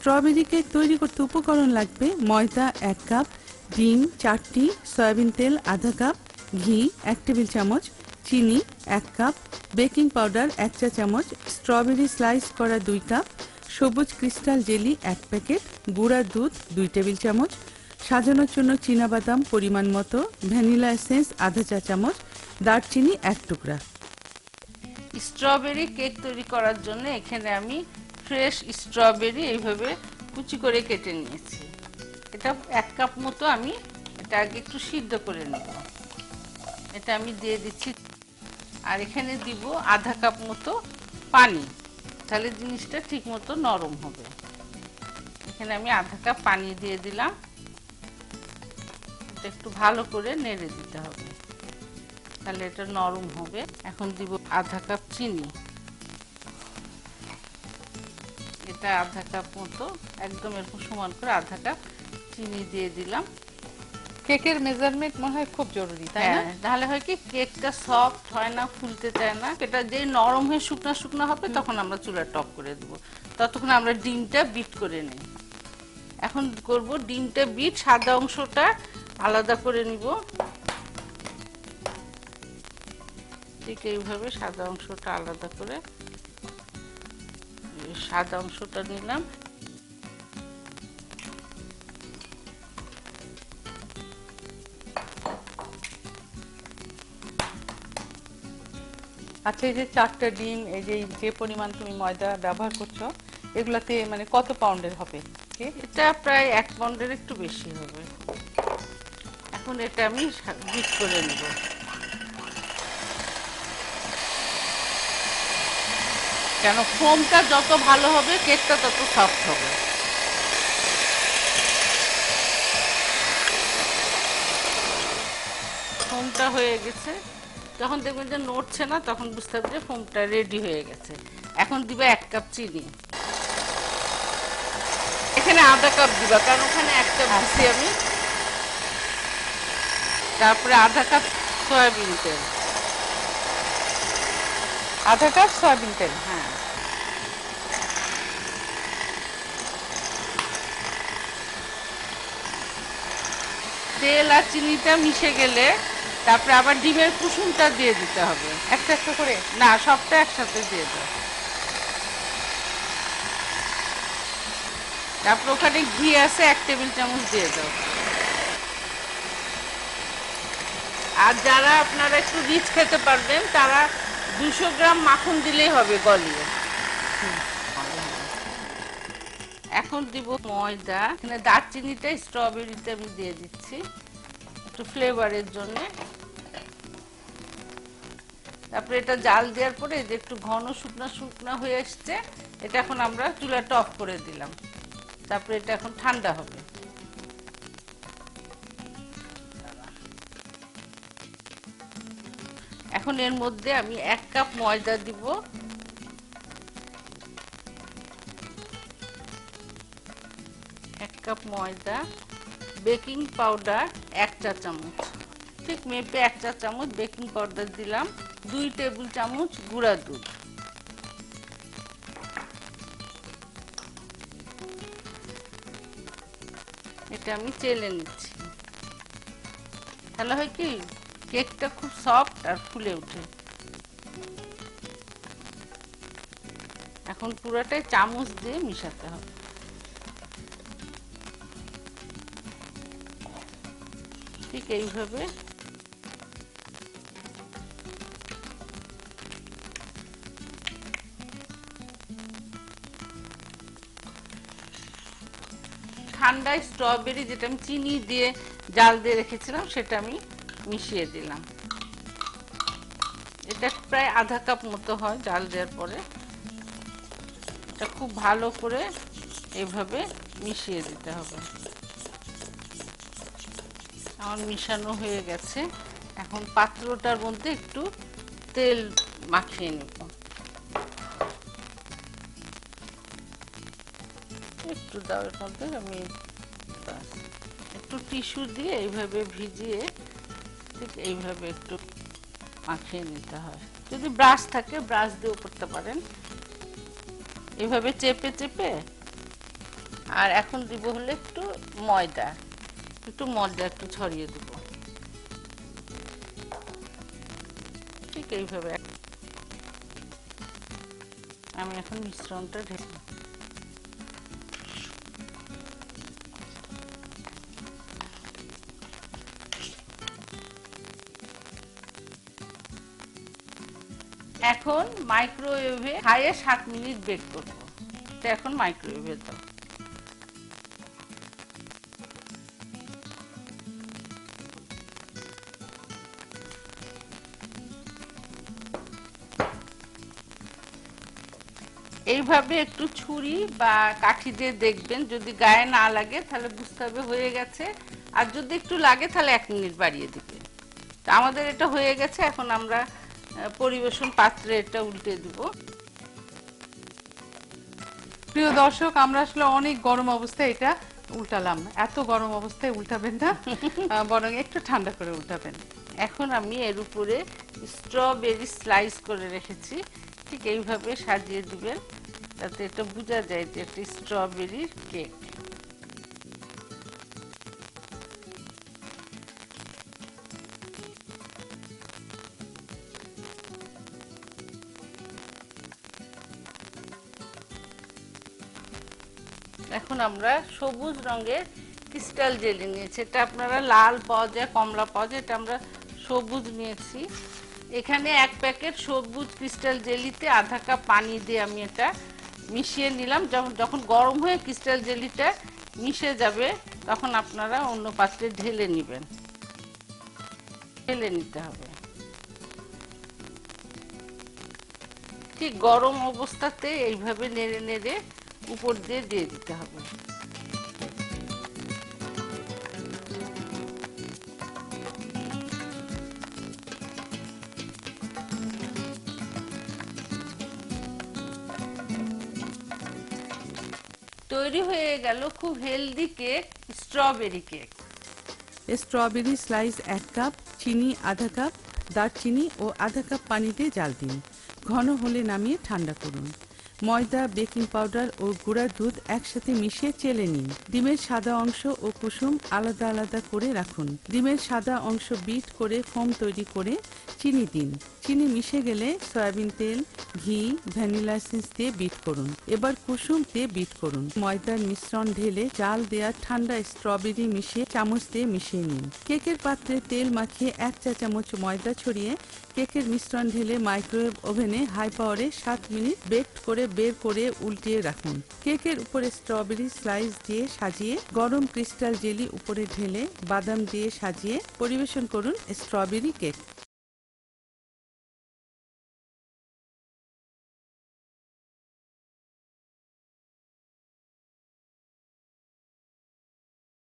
Strawberry cake তৈরি করতে উপকরণ লাগবে ময়দা 1 কাপ, ডিম 4টি, সয়াবিন তেল আধা কাপ, ঘি 1 টেবিল চামচ, চিনি 1 কাপ, বেকিং পাউডার 1 চা চামচ, স্ট্রবেরি স্লাইস করা 2 কাপ, সবুজ ক্রিস্টাল জেলি 1 প্যাকেট, গুঁড়া দুধ 2 টেবিল চামচ, সাজানোর জন্য চীনাবাদাম পরিমাণ মতো, ভ্যানিলা এসেন্স আধা চা চামচ, দারচিনি 1 টুকরা। স্ট্রবেরি কেক তৈরি করার জন্য এখানে আমি ফ্রেশ স্ট্রবেরি এইভাবে কুচি করে কেটে নিয়েছি। এটা 1 কাপ মতো আমি এটা আগে একটু সিদ্ধ করে নেব। এটা আমি দিয়ে দিচ্ছি, আর এখানে দিব আধা কাপ মতো পানি, তাহলে জিনিসটা ঠিক মতো নরম হবে। এখানে আমি আধা কাপ পানি দিয়ে দিলাম, এটা একটু ভালো করে নেড়ে দিতে হবে, তাহলে এটা নরম হবে। এখন দিব আধা কাপ চিনি, এটা আধা কাপ মতো একদম এরকম সমান করে আধা কাপ চিনি দিয়ে দিলাম। কেকের মেজারমেন্ট মনে হয় খুব জরুরি, তাই না? তাহলে হয় কি কেকটা সফট হয় না, ফুলতে চায় না। এটা যে নরম হয়ে শুকনো শুকনো হবে তখন আমরা চুলা টপ করে দেব, ততক্ষণ আমরা ডিমটা বিট করে নিই। এখন করব ডিমটা বিট, সাদা অংশটা আলাদা করে নিব। ঠিক এইভাবে সাদা অংশটা আলাদা করে সাদা অংশটা নিলাম। আচ্ছা, এই যে 4টা ডিম, এই যে পরিমাণ তুমি ময়দা ব্যবহার করছো, এগুলাতে মানে কত পাউন্ডের হবে? এটা প্রায় 1 পাউন্ডের একটু বেশি হবে। এখন এটা আমি বিট করে নেব। কেন ফোমটা যত ভালো হবে কেকটা তত সফট হবে। ফোমটা হয়ে গেছে, যখন দেখবেন যে নড়ছে না তখন বুঝতে হবে যে ফোমটা রেডি হয়ে গেছে। এখন দিবে 1 কাপ চিনি, এখানে আধা কাপ দিবা কারণ ওখানে 1 কাপ দিচ্ছি আমি। তারপরে আধা কাপ সয়াবিন তেল, আধা কাপ সয়াবিন তেল। হ্যাঁ, তেল আর চিনিটা মিশে গেলে তারপরে আবার ডিমের কুসুমটা দিয়ে দিতে হবে। একটা একটা করে না, সবটা একসাথে দিয়ে দাও। তারপর ওখানে ঘি আছে 1 টেবিল চামচ দিয়ে দাও। আর যারা আপনারা একটু রিচ খেতে পারবেন তারা 200 গ্রাম মাখন দিলেই হবে গলিয়ে। এখন দিব ময়দা, এখানে দারচিনিটা স্ট্রবেরিতে আমি দিয়ে দিচ্ছি একটু ফ্লেভারের জন্য। তারপরে এটা জাল দেওয়ার পরে যে একটু ঘন শুকনা শুকনা হয়ে আসছে, এটা এখন আমরা চুলাটা অফ করে দিলাম। তারপরে এটা এখন ঠান্ডা হবে। এখন এর মধ্যে আমি 1 কাপ ময়দা দিব, কাপ ময়দা, বেকিং পাউডার 1 চা চামচ, ঠিক মেপে 1 চা চামচ বেকিং পাউডার দিলাম, 2 টেবিল চামচ গুঁড়া দুধ, এটা আমি চেলে নিচ্ছি। তাহলে হয় কি কেকটা খুব সফট আর ফুলে ওঠে। এখন পুরোটাই চামচ দিয়ে মিশাতে হবে। ঠিক এইভাবে ঠান্ডায় স্ট্রবেরি যেটা আমি চিনি দিয়ে জাল দিয়ে রেখেছিলাম সেটা আমি মিশিয়ে দিলাম। এটা প্রায় আধা কাপ মতো হয় জাল দেওয়ার পরে। এটা খুব ভালো করে এইভাবে মিশিয়ে দিতে হবে। আমার মিশানো হয়ে গেছে। এখন পাত্রটার মধ্যে একটু তেল মাখিয়ে নেব, একটু দাও এর মধ্যে। আমি একটু টিস্যু দিয়ে এইভাবে ভিজিয়ে ঠিক এইভাবে একটু মাখিয়ে নিতে হয়। যদি ব্রাশ থাকে ব্রাশ দিয়েও করতে পারেন। এইভাবে চেপে চেপে আর এখন দিব হলো একটু ময়দা, একটু ছড়িয়ে দেব, ঠিক এইভাবে। আমি এখন মিশ্রণটা ঢেলে এখন মাইক্রোওয়েভে হাইয়ে 7 মিনিট বেক করব। তো এখন মাইক্রোওয়েভে দাও। এইভাবে একটু ছুরি বা কাঠি দিয়ে দেখবেন, যদি গায়ে না লাগে তাহলে বুঝতে হবে হয়ে গেছে, আর যদি একটু লাগে তাহলে 1 মিনিট বাড়িয়ে দিবে। তো আমাদের এটা হয়ে গেছে, এখন আমরা পরিবেশন পাত্রে এটা উল্টে দিব। প্রিয় দর্শক, আমরা আসলে অনেক গরম অবস্থায় এটা উল্টালাম। এত গরম অবস্থায় উল্টাবেন না, বরং একটু ঠান্ডা করে উল্টাবেন। এখন আমি এর উপরে স্ট্রবেরি স্লাইস করে রেখেছি, ঠিক এইভাবে সাজিয়ে দিবেন, যাতে এটা বোঝা যায় যে একটা স্ট্রবেরির কেক। এখন আমরা সবুজ রঙের ক্রিস্টাল জেলি নিয়েছি, এটা আপনারা লাল পাওয়া যায়, কমলা পাওয়া যায়, এটা আমরা সবুজ নিয়েছি। এখানে 1 প্যাকেট সবুজ ক্রিস্টাল জেলিতে আধা কাপ পানি দিয়ে আমি এটা মিশিয়ে নিলাম। যখন গরম হয়ে ক্রিস্টাল জেলিটা মিশে যাবে, তখন আপনারা অন্য পাত্রে ঢেলে নেবেন, ঢেলে নিতে হবে। ঠিক গরম অবস্থাতে এইভাবে নেড়ে নেড়ে উপর দিয়ে দিতে হবে। তৈরি হয়ে গেল খুব healthy cake, strawberry cake. Strawberry slice 1 cup, চিনি আধা কাপ, দারচিনি ও আধা কাপ পানিতে জাল দিন। ঘন হলে নামিয়ে ঠান্ডা করুন। ময়দা, বেকিং পাউডার ও গুঁড়া দুধ একসাথে মিশিয়ে চেলে নিন। ডিমের সাদা অংশ ও কুসুম আলাদা আলাদা করে রাখুন। ডিমের সাদা অংশ বিট করে ফোম তৈরি করে চিনি দিন। চিনি মিশে গেলে সয়াবিন তেল, ঘি, ভ্যানিলা এসেন্স দিয়ে বিট করুন। এবার কুসুম দিয়ে বিট করুন। ময়দার মিশ্রণ ঢেলে জাল দেওয়া ঠান্ডা স্ট্রবেরি মিশিয়ে চামচ দিয়ে মিশিয়ে নিন। কেকের পাত্রে তেল মাখিয়ে 1 চা চামচ ময়দা ছড়িয়ে কেকের মিশ্রণ ঢেলে মাইক্রোওয়েভ ওভেনে হাই পাওয়ারে 7 মিনিট বেক করে বের করে উল্টিয়ে রাখুন। কেকের উপরে স্ট্রবেরি স্লাইস দিয়ে সাজিয়ে গরম ক্রিস্টাল জেলি উপরে ঢেলে বাদাম দিয়ে সাজিয়ে পরিবেশন করুন স্ট্রবেরি কেক।